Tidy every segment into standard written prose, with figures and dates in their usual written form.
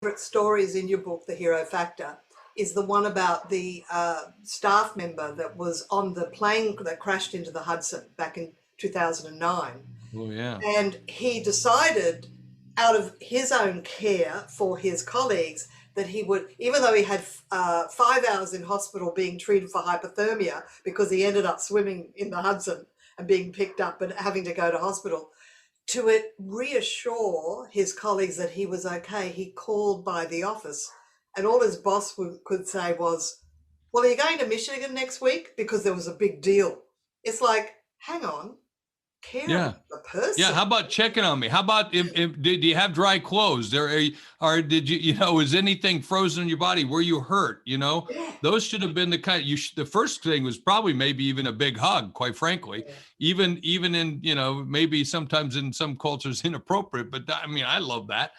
favorite stories in your book, The Hero Factor, is the one about the staff member that was on the plane that crashed into the Hudson back in 2009. Oh, yeah. And he decided, out of his own care for his colleagues, that he would, even though he had 5 hours in hospital being treated for hypothermia because he ended up swimming in the Hudson and being picked up and having to go to hospital, to reassure his colleagues that he was okay, he called by the office, and all his boss could say was, well, are you going to Michigan next week? Because there was a big deal. It's like, hang on, care Yeah. about the person. Yeah. How about checking on me? How about if did you have dry clothes? Or did you, is anything frozen in your body? Were you hurt? Yeah. Those should have been the kind the first thing was probably maybe even a big hug, quite frankly, even in, maybe sometimes in some cultures inappropriate, but I mean, I love that,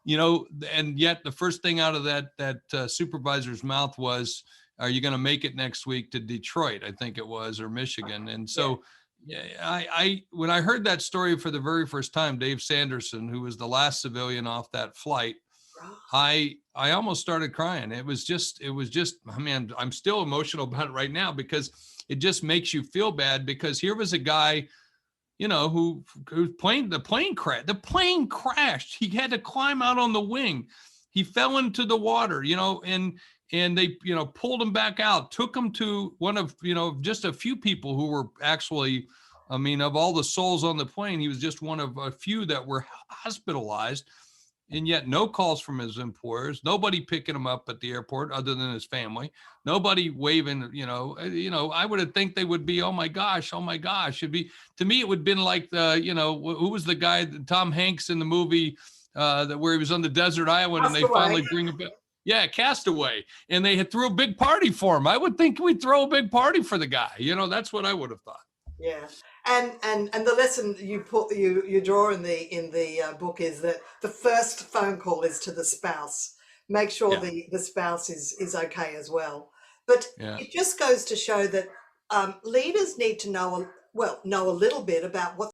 and yet the first thing out of that supervisor's mouth was, are you going to make it next week to Detroit? I think it was, or Michigan. And so, yeah, I when I heard that story for the very first time, Dave Sanderson, who was the last civilian off that flight, I almost started crying. It was just, I mean, I'm still emotional about it right now because it just makes you feel bad, because here was a guy, who the plane crashed. He had to climb out on the wing. He fell into the water, and they, pulled him back out, took him to one of, just a few people who were actually, I mean, of all the souls on the plane, he was just one of a few that were hospitalized. And yet no calls from his employers, nobody picking him up at the airport other than his family, nobody waving, I would have think they would be, oh my gosh. It'd be, to me, it would have been like who was the guy, Tom Hanks in the movie where he was on the desert island and they finally bring him back. Yeah, Castaway. And they had threw a big party for him. I would think we'd throw a big party for the guy. That's what I would have thought. Yeah. And the lesson you draw in the book is that the first phone call is to the spouse. Make sure the spouse is okay as well. But it just goes to show that leaders need to know a little bit about what